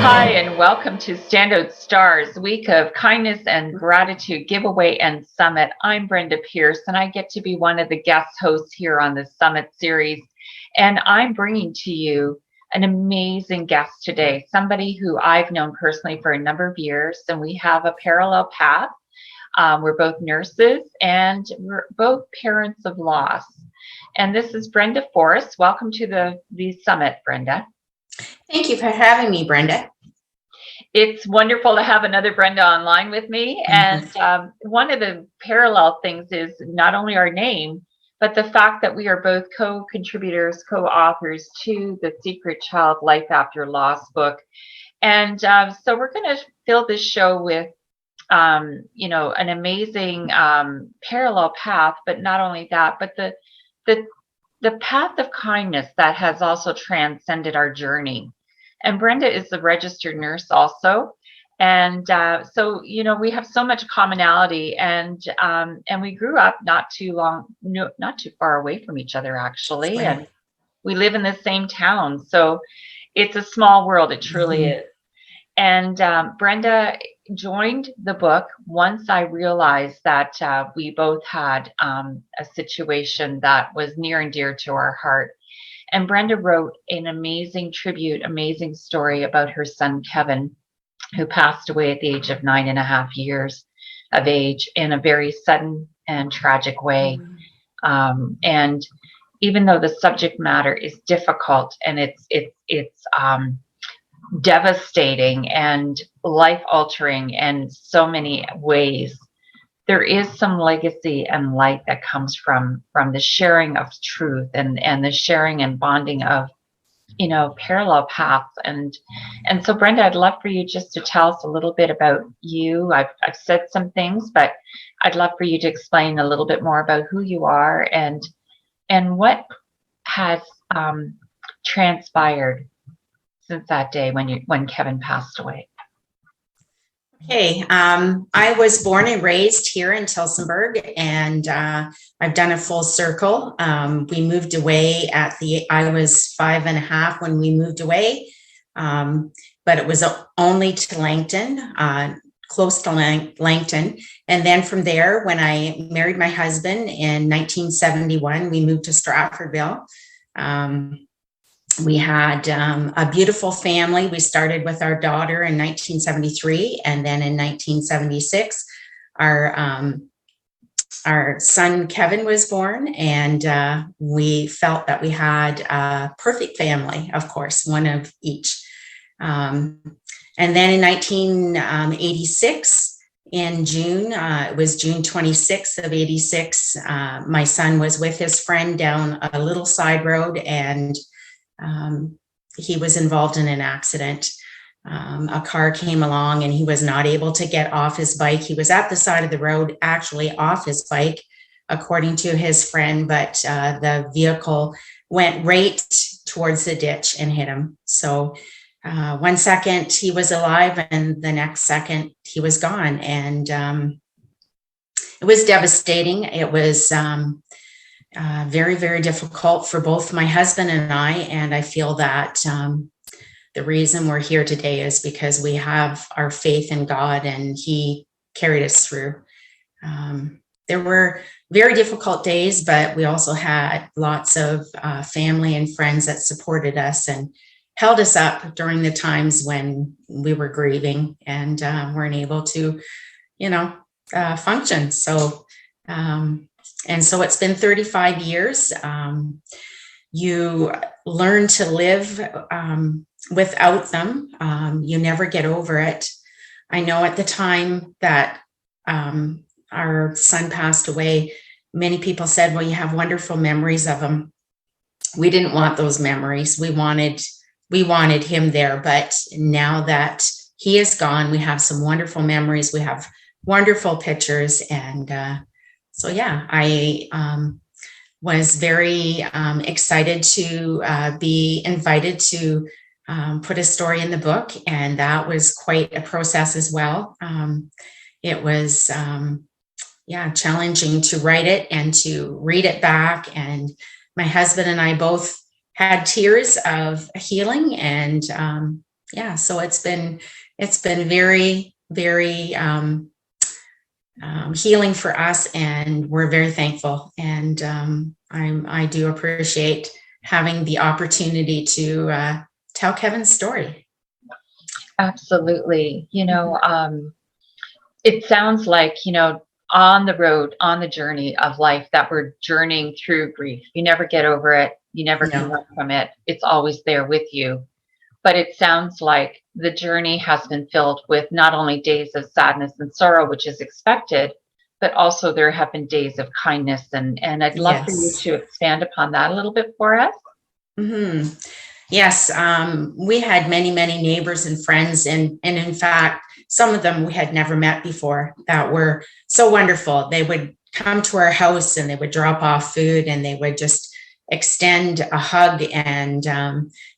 Hi, and welcome to Standout Stars Week of Kindness and Gratitude Giveaway and Summit. I'm Brenda Pierce, and I get to be one of the guest hosts here on the Summit series. And I'm bringing to you an amazing guest today, somebody who I've known personally for a number of years, and we have a parallel path. We're both nurses, and we're both parents of loss. And this is Brenda Foris. Welcome to the Summit, Brenda. Thank you for having me, Brenda. It's wonderful to have another Brenda online with me. And one of the parallel things is not only our name, but the fact that we are both co-contributors, co-authors to the Secret Child Life After Loss book. And so we're going to fill this show with, an amazing parallel path, but not only that, but the path of kindness that has also transcended our journey. And Brenda is a registered nurse also. And so, we have so much commonality, and we grew up not too far away from each other, actually. Right. And we live in the same town. So it's a small world. It truly is. And Brenda joined the book once I realized that we both had a situation that was near and dear to our heart. And Brenda wrote an amazing tribute, amazing story about her son, Kevin, who passed away at the age of 9.5 years of age in a very sudden and tragic way. And even though the subject matter is difficult and it's devastating and life-altering in so many ways, there is some legacy and light that comes from the sharing of truth and the sharing and bonding of parallel paths. And so Brenda, I'd love for you just to tell us a little bit about you. I've said some things, but I'd love for you to explain a little bit more about who you are and what has transpired since that day when Kevin passed away. Okay, I was born and raised here in Tillsonburg, and I've done a full circle. We moved away I was 5.5 when we moved away, but it was only to Langton, close to Langton. And then from there, when I married my husband in 1971, we moved to Stratfordville. We had a beautiful family. We started with our daughter in 1973, and then in 1976, our son Kevin was born, and we felt that we had a perfect family, of course, one of each. And then in 1986, in June, it was June 26th of 86, my son was with his friend down a little side road, and he was involved in an accident. A car came along and he was not able to get off his bike. He was at the side of the road, actually off his bike, according to his friend, but the vehicle went right towards the ditch and hit him. So 1 second he was alive, and the next second he was gone. And it was devastating. It was very, very difficult for both my husband and I feel that the reason we're here today is because we have our faith in God, and He carried us through. There were very difficult days, but we also had lots of family and friends that supported us and held us up during the times when we were grieving and weren't able to, function. So, and so it's been 35 years. You learn to live without them. You never get over it. I know at the time that our son passed away, many people said, well, you have wonderful memories of him. We didn't want those memories. We wanted him there. But now that he is gone, we have some wonderful memories. We have wonderful pictures. And so, yeah, I was very excited to be invited to put a story in the book. And that was quite a process as well. It was, challenging to write it and to read it back. And my husband and I both had tears of healing and yeah, so it's been very, very healing for us, and we're very thankful. And I do appreciate having the opportunity to tell Kevin's story. Absolutely. It sounds like, on the road, on the journey of life, that we're journeying through grief. You never get over it. You never can run from it. It's always there with you. But it sounds like the journey has been filled with not only days of sadness and sorrow, which is expected, but also there have been days of kindness. And I'd love for you Yes. to expand upon that a little bit for us. Mm-hmm. Yes, we had many, many neighbors and friends, and in fact, some of them we had never met before that were so wonderful. They would come to our house and they would drop off food, and they would just extend a hug and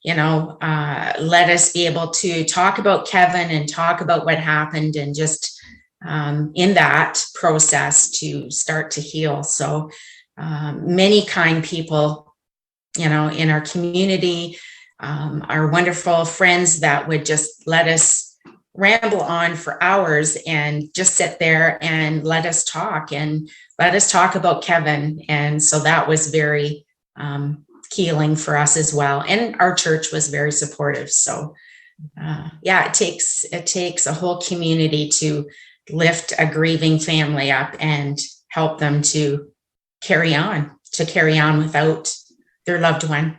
let us be able to talk about Kevin and talk about what happened, and just in that process to start to heal. So many kind people, in our community, our wonderful friends that would just let us ramble on for hours and just sit there and let us talk about Kevin. And so that was very healing for us as well. And our church was very supportive. So it takes a whole community to lift a grieving family up and help them to carry on without their loved one.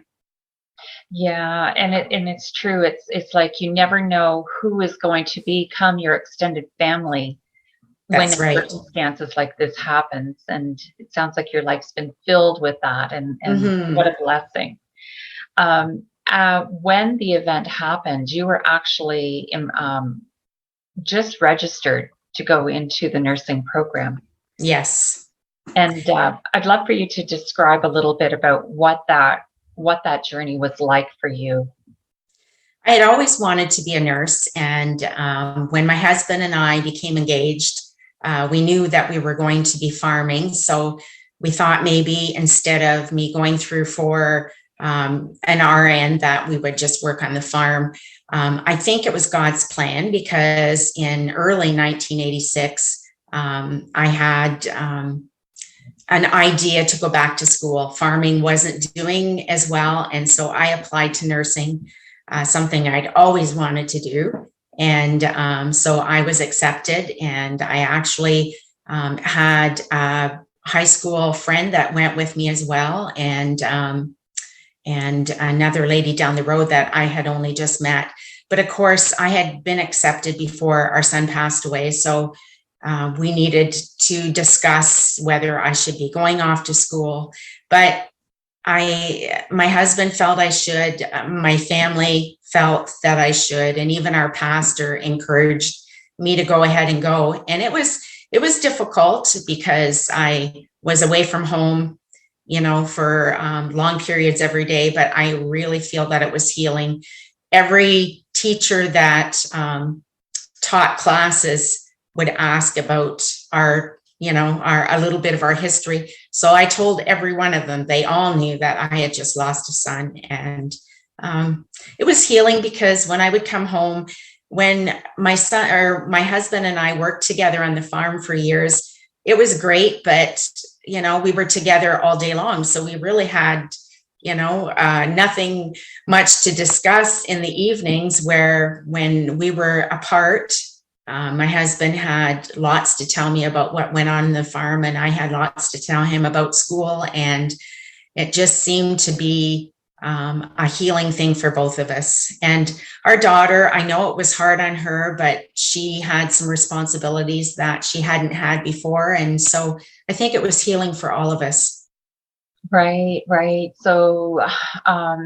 Yeah, and it's true. It's like you never know who is going to become your extended family when That's right. circumstances like this happens. And it sounds like your life's been filled with that, and what a blessing. When the event happened, you were actually just registered to go into the nursing program. Yes. And I'd love for you to describe a little bit about what that journey was like for you. I had always wanted to be a nurse. And when my husband and I became engaged, we knew that we were going to be farming. So we thought maybe instead of me going through for an RN, that we would just work on the farm. I think it was God's plan, because in early 1986, I had an idea to go back to school. Farming wasn't doing as well. And so I applied to nursing, something I'd always wanted to do. And so I was accepted, and I actually had a high school friend that went with me as well. And another lady down the road that I had only just met. But of course, I had been accepted before our son passed away. So we needed to discuss whether I should be going off to school. But my husband felt I should, my family felt that I should, and even our pastor encouraged me to go ahead and go. And it was difficult because I was away from home, for long periods every day, but I really feel that it was healing. Every teacher that taught classes would ask about a little bit of our history. So I told every one of them, they all knew that I had just lost a son. And it was healing, because when I would come home, when my husband and I worked together on the farm for years, it was great, but we were together all day long. So we really had, nothing much to discuss in the evenings, where when we were apart, my husband had lots to tell me about what went on in the farm, and I had lots to tell him about school. And it just seemed to be a healing thing for both of us. And our daughter, I know it was hard on her, but she had some responsibilities that she hadn't had before. And so I think it was healing for all of us. Right. So,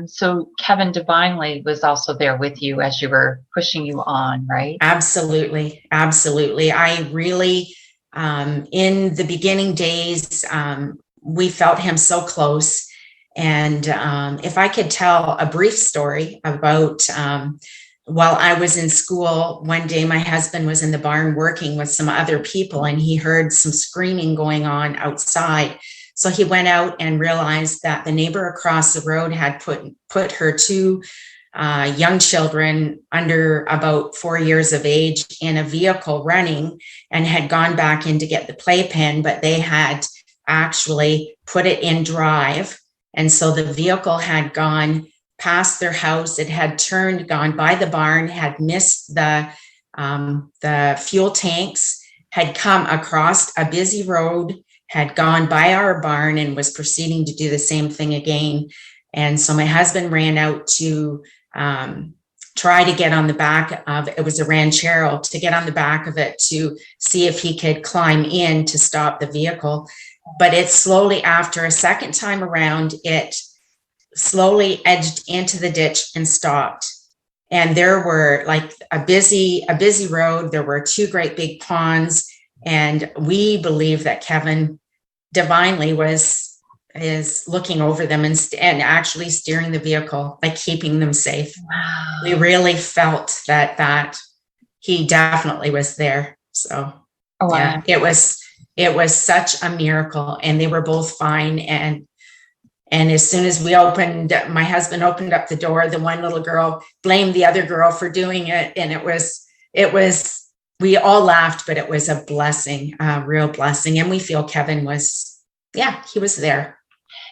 so Kevin divinely was also there with you as you were pushing you on, right? Absolutely. I really, in the beginning days, we felt him so close. And if I could tell a brief story about while I was in school, one day my husband was in the barn working with some other people, and he heard some screaming going on outside. So he went out and realized that the neighbor across the road had put her two young children under about 4 years of age in a vehicle running, and had gone back in to get the playpen, but they had actually put it in drive. And so the vehicle had gone past their house. It had turned, gone by the barn, had missed the fuel tanks, had come across a busy road, had gone by our barn, and was proceeding to do the same thing again. And so my husband ran out to try to get on the back of it. Was a ranchero, to get on the back of it to see if he could climb in to stop the vehicle. But it slowly, after a second time around, it slowly edged into the ditch and stopped. And there were like a busy road. There were 2 great big ponds. And we believe that Kevin divinely is looking over them and actually steering the vehicle, like keeping them safe. Wow. We really felt that he definitely was there. So Wow. yeah, it was such a miracle, and they were both fine. And as soon as my husband opened up the door, the one little girl blamed the other girl for doing it. And it was, we all laughed, but it was a blessing, a real blessing. And we feel Kevin he was there.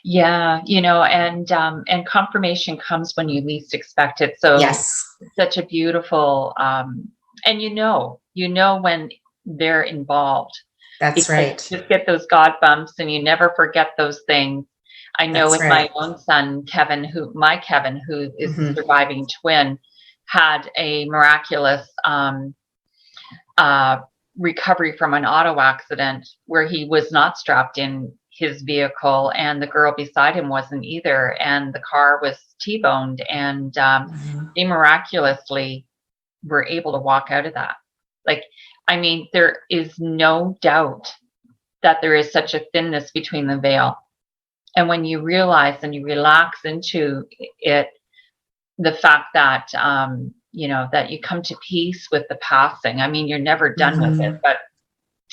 Yeah, and confirmation comes when you least expect it. So yes, such a beautiful, and when they're involved. That's right. You just get those God bumps, and you never forget those things. I know That's with right. my own son, Kevin, who is the surviving twin, had a miraculous recovery from an auto accident where he was not strapped in his vehicle, and the girl beside him wasn't either, and the car was T-boned, and they miraculously were able to walk out of that. There is no doubt that there is such a thinness between the veil. And when you realize and you relax into it, the fact that, that you come to peace with the passing. You're never done with it, but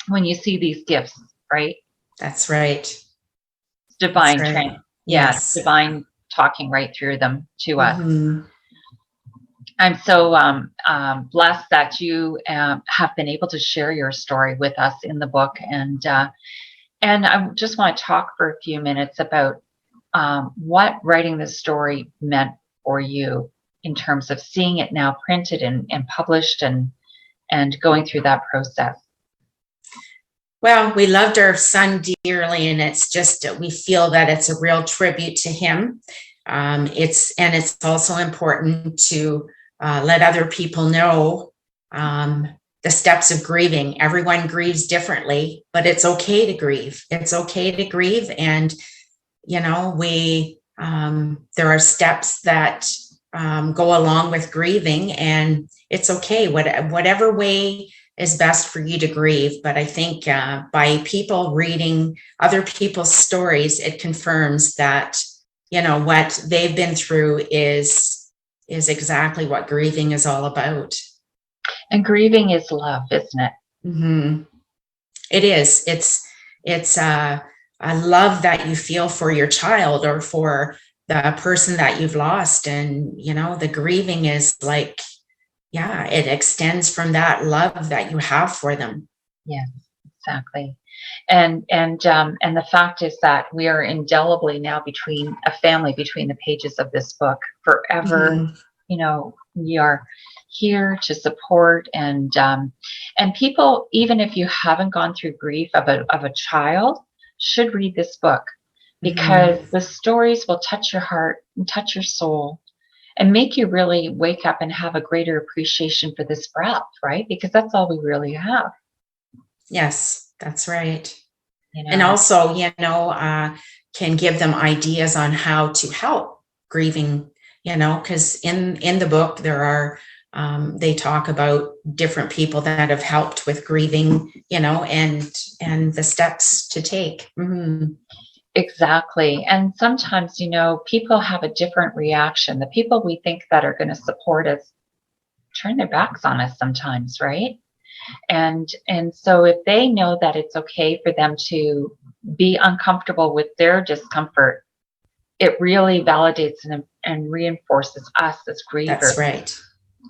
when you see these gifts, right? That's right. Divine That's right. training. Yes. Divine talking right through them to us. I'm so blessed that you have been able to share your story with us in the book. And I just want to talk for a few minutes about what writing this story meant for you in terms of seeing it now printed and published and going through that process. Well, we loved our son dearly, and it's just, we feel that it's a real tribute to him. It's also important to let other people know the steps of grieving. Everyone grieves differently, but it's okay to grieve. It's okay to grieve. And, there are steps that go along with grieving, and it's okay, whatever way is best for you to grieve. But I think by people reading other people's stories, it confirms that, what they've been through is exactly what grieving is all about. And grieving is love, isn't it? Mm-hmm. It is. It's a love that you feel for your child or for the person that you've lost. And, the grieving is like, it extends from that love that you have for them. Yeah, exactly. And the fact is that we are indelibly now between the pages of this book forever. We are here to support and people, even if you haven't gone through grief of a child, should read this book, because the stories will touch your heart and touch your soul and make you really wake up and have a greater appreciation for this breath, right? Because that's all we really have. Yes, that's right. And also, can give them ideas on how to help grieving, because in the book there are, they talk about different people that have helped with grieving, and the steps to take. Mm-hmm. Exactly. And sometimes, people have a different reaction. The people we think that are going to support us turn their backs on us sometimes, right? And so if they know that it's okay for them to be uncomfortable with their discomfort, it really validates and reinforces us as grievers. That's right.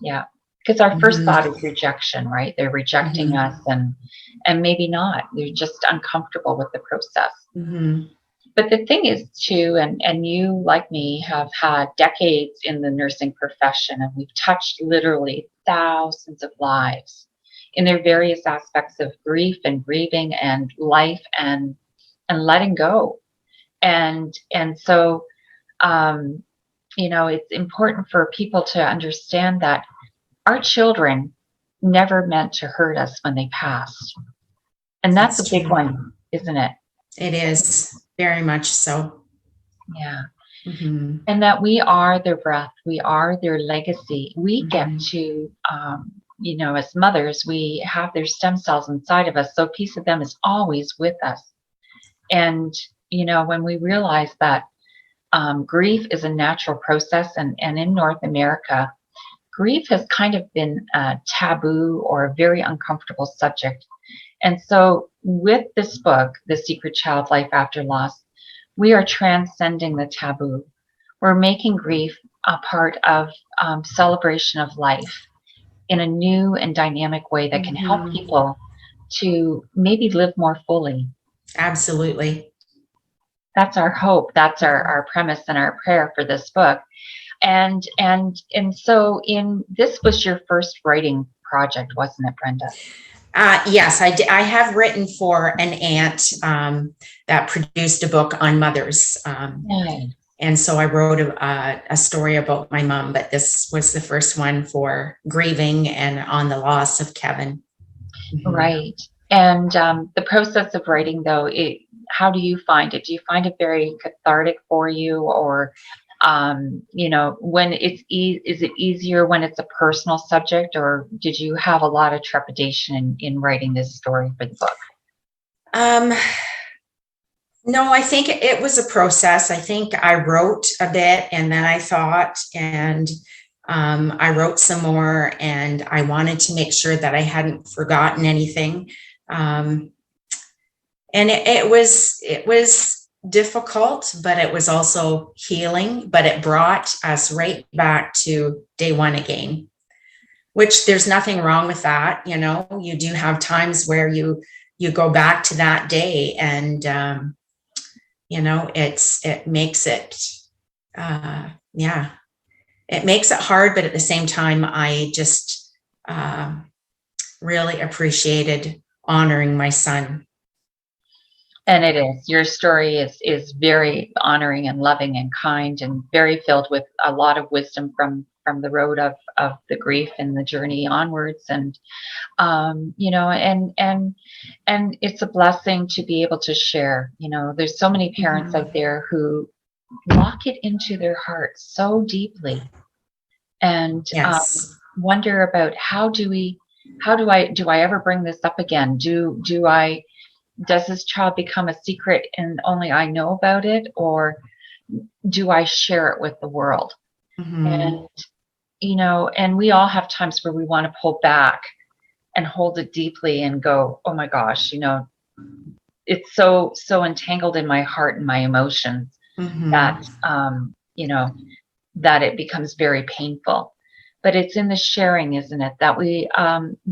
Yeah. Because our first Mhm. thought is rejection, right? They're rejecting Mhm. us, and maybe not. They're just uncomfortable with the process. Mhm. But the thing is too, and you, like me, have had decades in the nursing profession, and we've touched literally thousands of lives in their various aspects of grief and grieving and life and letting go. And so it's important for people to understand that our children never meant to hurt us when they passed. And that's That's a big true. one, isn't it? It is very much so. Yeah. Mhm. And that we are their breath, we are their legacy. We get Mhm. to, as mothers, we have their stem cells inside of us. So a piece of them is always with us. And, when we realize that grief is a natural process, and in North America, grief has kind of been a taboo or a very uncomfortable subject. And so with this book, The Secret Child Life After Loss, we are transcending the taboo. We're making grief a part of celebration of life in a new and dynamic way that can help Mhm. people to maybe live more fully. Absolutely. That's our hope. That's our premise and our prayer for this book. And so in this was your first writing project, wasn't it, Brenda? Yes, I have written for an aunt that produced a book on mothers. Nice. And so I wrote a story about my mom, but this was the first one for grieving and on the loss of Kevin. Mhm. Right. And the process of writing, though, how do you find it? Do you find it very cathartic for you, or when is it easier when it's a personal subject, or did you have a lot of trepidation in writing this story for the book? Um, no, I think it was a process. I think I wrote a bit and then I thought, and I wrote some more, and I wanted to make sure that I hadn't forgotten anything. Um, and it was difficult, but it was also healing. But it brought us right back to day one again, which there's nothing wrong with that. You do have times where you go back to that day, and it makes it yeah, it makes it hard, but at the same time I just uh, really appreciated honoring my son. And it is. Your story is very honoring and loving and kind, and very filled with a lot of wisdom from the road of the grief and the journey onwards. And and it's a blessing to be able to share. There's so many parents Mhm. out there who lock it into their hearts so deeply, and Yes. wonder about how do I ever bring this up again? Does this child become a secret and only I know about it, or do I share it with the world? Mhm. And and we all have times where we want to pull back and hold it deeply and go, oh my gosh, it's so entangled in my heart and my emotions that Mhm. that it becomes very painful. But it's in the sharing, isn't it, that we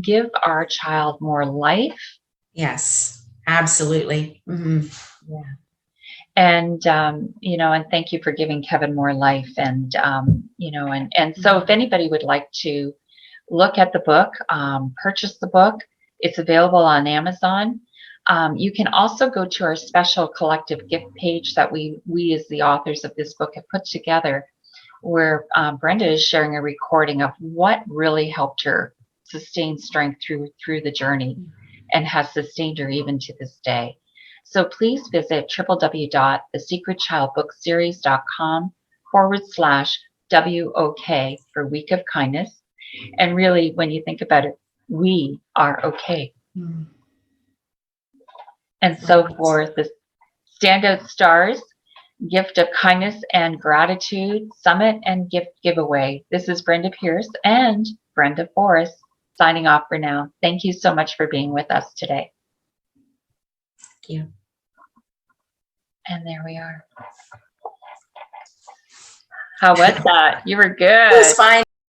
give our child more life. Yes, absolutely. Mhm. Yeah. And thank you for giving Kevin more life. And so if anybody would like to look at the book, purchase the book, it's available on Amazon. You can also go to our special collective gift page that we as the authors of this book have put together, where Brenda is sharing a recording of what really helped her sustain strength through the journey, and has sustained her even to this day. So please visit www.thesecretchildbookseries.com/WOK for Week of Kindness. And really, when you think about it, we are okay. Mhm. And so Right. for the standout stars, Gift of Kindness and Gratitude Summit and Gift Giveaway, this is Brenda Pierce and Brenda Foris signing off for now. Thank you so much for being with us today. Thank you. And there we are. How was that? You were It was good. fine.